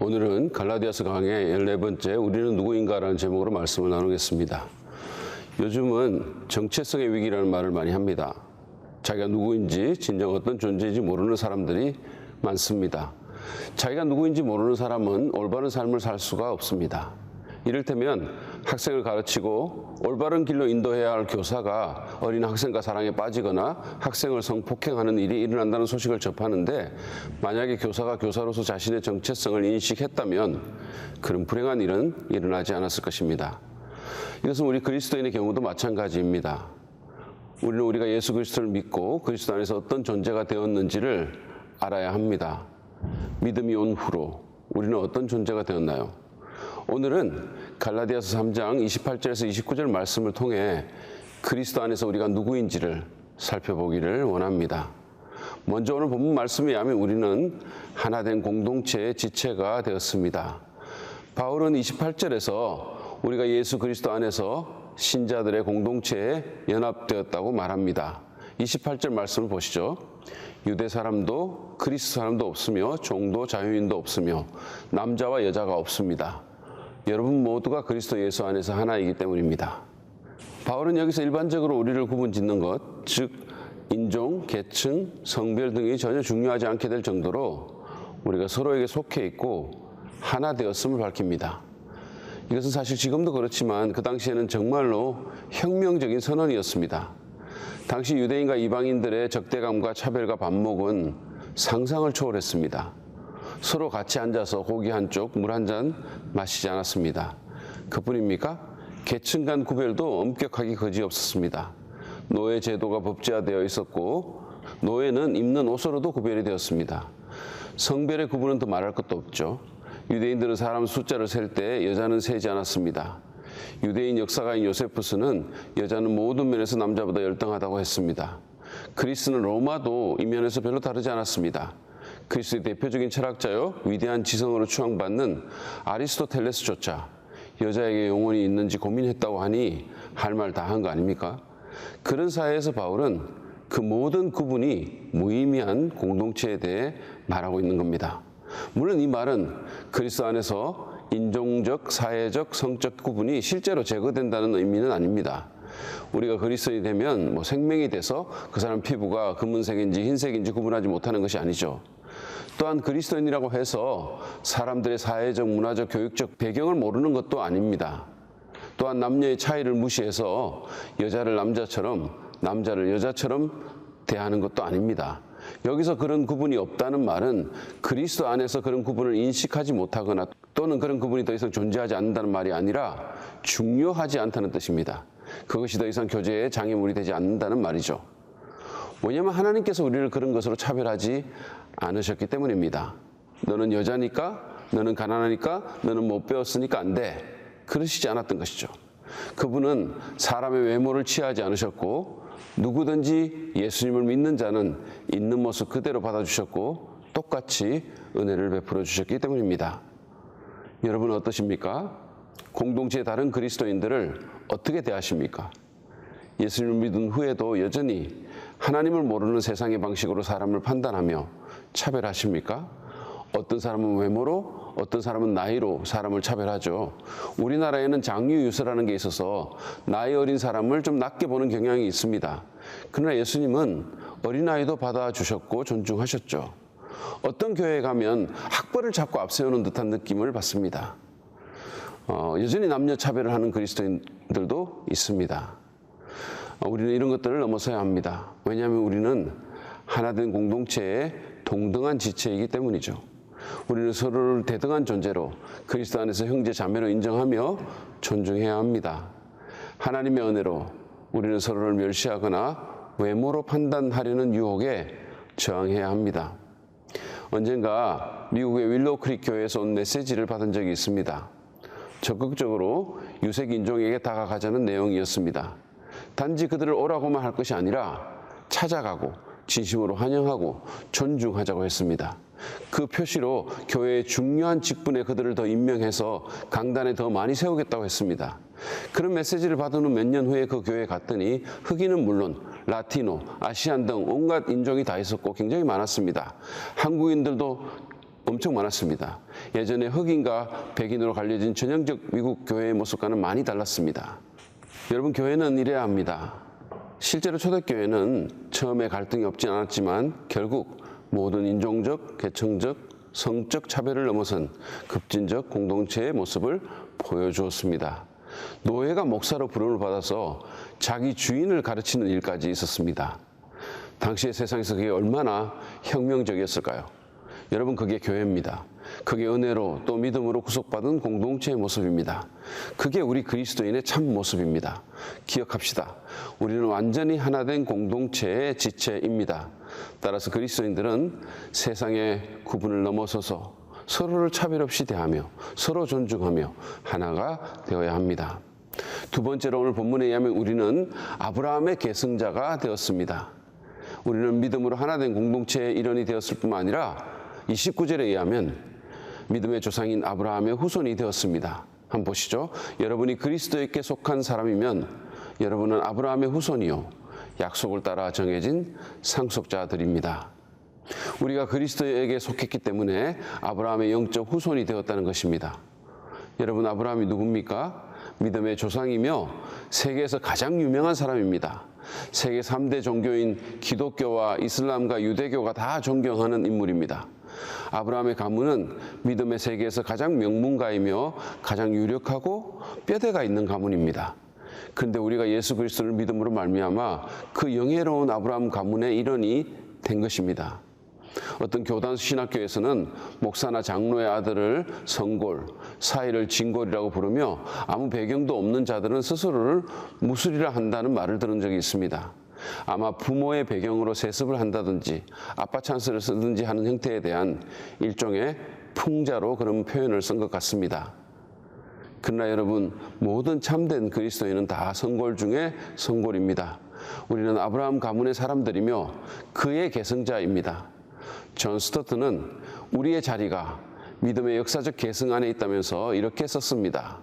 오늘은 갈라디아서 강의 14번째 우리는 누구인가라는 제목으로 말씀을 나누겠습니다. 요즘은 정체성의 위기라는 말을 많이 합니다. 자기가 누구인지 진정 어떤 존재인지 모르는 사람들이 많습니다. 자기가 누구인지 모르는 사람은 올바른 삶을 살 수가 없습니다. 이를테면 학생을 가르치고 올바른 길로 인도해야 할 교사가 어린 학생과 사랑에 빠지거나 학생을 성폭행하는 일이 일어난다는 소식을 접하는데, 만약에 교사가 교사로서 자신의 정체성을 인식했다면 그런 불행한 일은 일어나지 않았을 것입니다. 이것은 우리 그리스도인의 경우도 마찬가지입니다. 우리는 우리가 예수 그리스도를 믿고 그리스도 안에서 어떤 존재가 되었는지를 알아야 합니다. 믿음이 온 후로 우리는 어떤 존재가 되었나요? 오늘은 갈라디아서 3장 28절에서 29절 말씀을 통해 그리스도 안에서 우리가 누구인지를 살펴보기를 원합니다. 먼저 오늘 본문 말씀에 의하면 우리는 하나된 공동체의 지체가 되었습니다. 바울은 28절에서 우리가 예수 그리스도 안에서 신자들의 공동체에 연합되었다고 말합니다. 28절 말씀을 보시죠. 유대 사람도 그리스 사람도 없으며 종도 자유인도 없으며 남자와 여자가 없습니다. 여러분 모두가 그리스도 예수 안에서 하나이기 때문입니다. 바울은 여기서 일반적으로 우리를 구분짓는 것, 즉 인종, 계층, 성별 등이 전혀 중요하지 않게 될 정도로 우리가 서로에게 속해 있고 하나 되었음을 밝힙니다. 이것은 사실 지금도 그렇지만 그 당시에는 정말로 혁명적인 선언이었습니다. 당시 유대인과 이방인들의 적대감과 차별과 반목은 상상을 초월했습니다. 서로 같이 앉아서 고기 한 쪽, 물 한 잔 마시지 않았습니다. 그뿐입니까? 계층 간 구별도 엄격하게 그지없었습니다. 노예 제도가 법제화되어 있었고 노예는 입는 옷으로도 구별이 되었습니다. 성별의 구분은 더 말할 것도 없죠. 유대인들은 사람 숫자를 셀 때 여자는 세지 않았습니다. 유대인 역사가인 요세푸스는 여자는 모든 면에서 남자보다 열등하다고 했습니다. 그리스는 로마도 이 면에서 별로 다르지 않았습니다. 그리스의 대표적인 철학자요 위대한 지성으로 추앙받는 아리스토텔레스조차 여자에게 영혼이 있는지 고민했다고 하니 할 말 다 한 거 아닙니까? 그런 사회에서 바울은 그 모든 구분이 무의미한 공동체에 대해 말하고 있는 겁니다. 물론 이 말은 그리스도 안에서 인종적, 사회적, 성적 구분이 실제로 제거된다는 의미는 아닙니다. 우리가 그리스도인이 되면 생명이 돼서 그 사람 피부가 검은색인지 흰색인지 구분하지 못하는 것이 아니죠. 또한 그리스도인이라고 해서 사람들의 사회적, 문화적, 교육적 배경을 모르는 것도 아닙니다. 또한 남녀의 차이를 무시해서 여자를 남자처럼, 남자를 여자처럼 대하는 것도 아닙니다. 여기서 그런 구분이 없다는 말은 그리스도 안에서 그런 구분을 인식하지 못하거나 또는 그런 구분이 더 이상 존재하지 않는다는 말이 아니라 중요하지 않다는 뜻입니다. 그것이 더 이상 교제의 장애물이 되지 않는다는 말이죠. 왜냐하면 하나님께서 우리를 그런 것으로 차별하지 않으셨기 때문입니다. 너는 여자니까, 너는 가난하니까, 너는 못 배웠으니까 안 돼. 그러시지 않았던 것이죠. 그분은 사람의 외모를 취하지 않으셨고 누구든지 예수님을 믿는 자는 있는 모습 그대로 받아주셨고 똑같이 은혜를 베풀어 주셨기 때문입니다. 여러분은 어떠십니까? 공동체의 다른 그리스도인들을 어떻게 대하십니까? 예수님을 믿은 후에도 여전히 하나님을 모르는 세상의 방식으로 사람을 판단하며 차별하십니까? 어떤 사람은 외모로, 어떤 사람은 나이로 사람을 차별하죠. 우리나라에는 장유유서라는 게 있어서 나이 어린 사람을 좀 낮게 보는 경향이 있습니다. 그러나 예수님은 어린아이도 받아주셨고 존중하셨죠. 어떤 교회에 가면 학벌을 자꾸 앞세우는 듯한 느낌을 받습니다. 여전히 남녀 차별을 하는 그리스도인들도 있습니다. 우리는 이런 것들을 넘어서야 합니다. 왜냐하면 우리는 하나된 공동체의 동등한 지체이기 때문이죠. 우리는 서로를 대등한 존재로 그리스도 안에서 형제 자매로 인정하며 존중해야 합니다. 하나님의 은혜로 우리는 서로를 멸시하거나 외모로 판단하려는 유혹에 저항해야 합니다. 언젠가 미국의 윌로우 크릭 교회에서 온 메시지를 받은 적이 있습니다. 적극적으로 유색 인종에게 다가가자는 내용이었습니다. 단지 그들을 오라고만 할 것이 아니라 찾아가고 진심으로 환영하고 존중하자고 했습니다. 그 표시로 교회의 중요한 직분에 그들을 더 임명해서 강단에 더 많이 세우겠다고 했습니다. 그런 메시지를 받은 후 몇 년 후에 그 교회에 갔더니 흑인은 물론 라티노, 아시안 등 온갖 인종이 다 있었고 굉장히 많았습니다. 한국인들도 엄청 많았습니다. 예전에 흑인과 백인으로 갈려진 전형적 미국 교회의 모습과는 많이 달랐습니다. 여러분, 교회는 이래야 합니다. 실제로 초대교회는 처음에 갈등이 없지 않았지만 결국 모든 인종적, 계층적, 성적 차별을 넘어선 급진적 공동체의 모습을 보여주었습니다. 노예가 목사로 부름을 받아서 자기 주인을 가르치는 일까지 있었습니다. 당시의 세상에서 그게 얼마나 혁명적이었을까요? 여러분, 그게 교회입니다. 그게 은혜로 또 믿음으로 구속받은 공동체의 모습입니다. 그게 우리 그리스도인의 참 모습입니다. 기억합시다. 우리는 완전히 하나 된 공동체의 지체입니다. 따라서 그리스도인들은 세상의 구분을 넘어서서 서로를 차별 없이 대하며 서로 존중하며 하나가 되어야 합니다. 두 번째로 오늘 본문에 의하면 우리는 아브라함의 계승자가 되었습니다. 우리는 믿음으로 하나 된 공동체의 일원이 되었을 뿐만 아니라 29절에 의하면 믿음의 조상인 아브라함의 후손이 되었습니다. 한번 보시죠. 여러분이 그리스도에게 속한 사람이면 여러분은 아브라함의 후손이요 약속을 따라 정해진 상속자들입니다. 우리가 그리스도에게 속했기 때문에 아브라함의 영적 후손이 되었다는 것입니다. 여러분, 아브라함이 누굽니까? 믿음의 조상이며 세계에서 가장 유명한 사람입니다. 세계 3대 종교인 기독교와 이슬람과 유대교가 다 존경하는 인물입니다. 아브라함의 가문은 믿음의 세계에서 가장 명문가이며 가장 유력하고 뼈대가 있는 가문입니다. 그런데 우리가 예수 그리스도를 믿음으로 말미암아 그 영예로운 아브라함 가문의 일원이 된 것입니다. 어떤 교단 신학교에서는 목사나 장로의 아들을 성골, 사이를 진골이라고 부르며 아무 배경도 없는 자들은 스스로를 무술이라 한다는 말을 들은 적이 있습니다. 아마 부모의 배경으로 세습을 한다든지 아빠 찬스를 쓰든지 하는 형태에 대한 일종의 풍자로 그런 표현을 쓴 것 같습니다. 그러나 여러분, 모든 참된 그리스도인은 다 성골 중에 성골입니다. 우리는 아브라함 가문의 사람들이며 그의 계승자입니다. 존 스토트는 우리의 자리가 믿음의 역사적 계승 안에 있다면서 이렇게 썼습니다.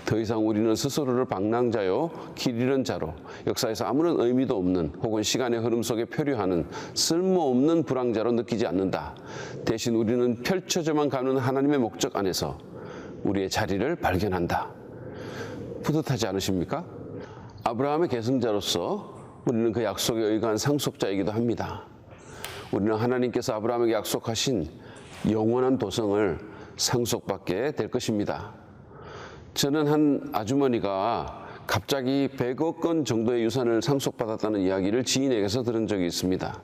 더 이상 우리는 스스로를 방랑자요, 길 잃은 자로 역사에서 아무런 의미도 없는 혹은 시간의 흐름 속에 표류하는 쓸모없는 불황자로 느끼지 않는다. 대신 우리는 펼쳐져만 가는 하나님의 목적 안에서 우리의 자리를 발견한다. 뿌듯하지 않으십니까? 아브라함의 계승자로서 우리는 그 약속에 의거한 상속자이기도 합니다. 우리는 하나님께서 아브라함에게 약속하신 영원한 도성을 상속받게 될 것입니다. 저는 한 아주머니가 갑자기 100억 원 정도의 유산을 상속받았다는 이야기를 지인에게서 들은 적이 있습니다.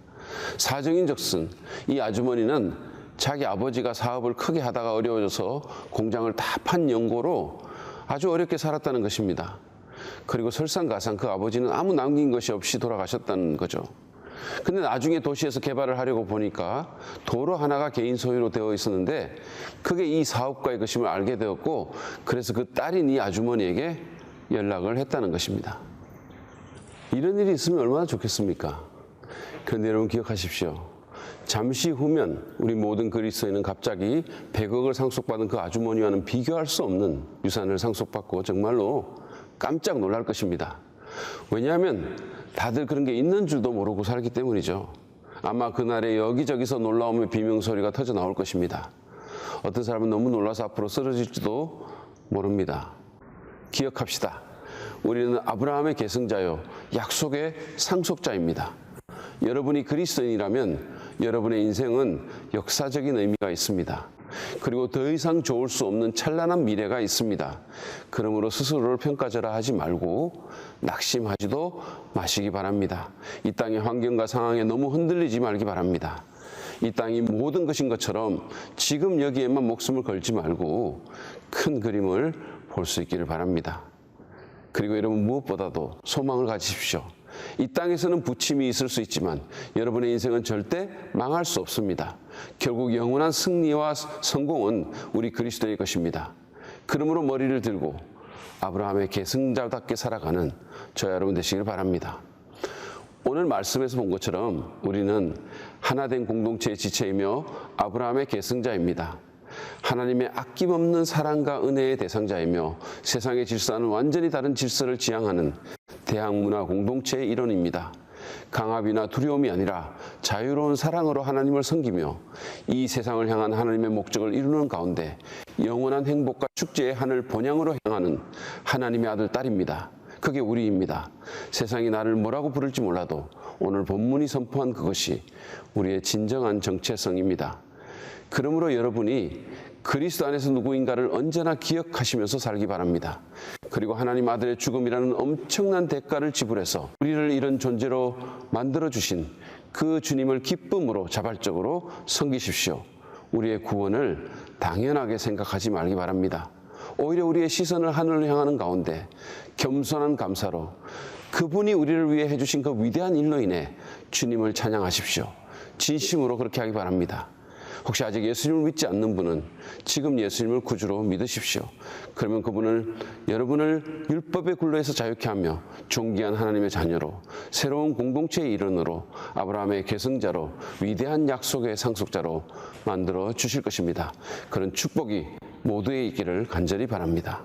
사정인즉슨 이 아주머니는 자기 아버지가 사업을 크게 하다가 어려워져서 공장을 다 판 연고로 아주 어렵게 살았다는 것입니다. 그리고 설상가상 그 아버지는 아무 남긴 것이 없이 돌아가셨다는 거죠. 근데 나중에 도시에서 개발을 하려고 보니까 도로 하나가 개인 소유로 되어 있었는데 그게 이 사업가의 것임을 알게 되었고, 그래서 그 딸인 이 아주머니에게 연락을 했다는 것입니다. 이런 일이 있으면 얼마나 좋겠습니까? 그런데 여러분, 기억하십시오. 잠시 후면 우리 모든 그리스도인은 갑자기 100억을 상속받은 그 아주머니와는 비교할 수 없는 유산을 상속받고 정말로 깜짝 놀랄 것입니다. 왜냐하면 다들 그런 게 있는 줄도 모르고 살기 때문이죠. 아마 그날에 여기저기서 놀라움의 비명소리가 터져 나올 것입니다. 어떤 사람은 너무 놀라서 앞으로 쓰러질지도 모릅니다. 기억합시다. 우리는 아브라함의 계승자요, 약속의 상속자입니다. 여러분이 그리스도인이라면 여러분의 인생은 역사적인 의미가 있습니다. 그리고 더 이상 좋을 수 없는 찬란한 미래가 있습니다. 그러므로 스스로를 평가절하 하지 말고 낙심하지도 마시기 바랍니다. 이 땅의 환경과 상황에 너무 흔들리지 말기 바랍니다. 이 땅이 모든 것인 것처럼 지금 여기에만 목숨을 걸지 말고 큰 그림을 볼 수 있기를 바랍니다. 그리고 여러분, 무엇보다도 소망을 가지십시오. 이 땅에서는 부침이 있을 수 있지만 여러분의 인생은 절대 망할 수 없습니다. 결국 영원한 승리와 성공은 우리 그리스도의 것입니다. 그러므로 머리를 들고 아브라함의 계승자답게 살아가는 저와 여러분 되시길 바랍니다. 오늘 말씀에서 본 것처럼 우리는 하나된 공동체의 지체이며 아브라함의 계승자입니다. 하나님의 아낌없는 사랑과 은혜의 대상자이며 세상의 질서와는 완전히 다른 질서를 지향하는 대항문화 공동체의 일원입니다. 강압이나 두려움이 아니라 자유로운 사랑으로 하나님을 섬기며 이 세상을 향한 하나님의 목적을 이루는 가운데 영원한 행복과 축제의 하늘 본향으로 향하는 하나님의 아들, 딸입니다. 그게 우리입니다. 세상이 나를 뭐라고 부를지 몰라도 오늘 본문이 선포한 그것이 우리의 진정한 정체성입니다. 그러므로 여러분이 그리스도 안에서 누구인가를 언제나 기억하시면서 살기 바랍니다. 그리고 하나님 아들의 죽음이라는 엄청난 대가를 지불해서 우리를 이런 존재로 만들어주신 그 주님을 기쁨으로 자발적으로 섬기십시오. 우리의 구원을 당연하게 생각하지 말기 바랍니다. 오히려 우리의 시선을 하늘로 향하는 가운데 겸손한 감사로 그분이 우리를 위해 해주신 그 위대한 일로 인해 주님을 찬양하십시오. 진심으로 그렇게 하기 바랍니다. 혹시 아직 예수님을 믿지 않는 분은 지금 예수님을 구주로 믿으십시오. 그러면 그분을 여러분을 율법의 굴레에서 자유케 하며 존귀한 하나님의 자녀로 새로운 공동체의 일원으로 아브라함의 계승자로 위대한 약속의 상속자로 만들어 주실 것입니다. 그런 축복이 모두에 있기를 간절히 바랍니다.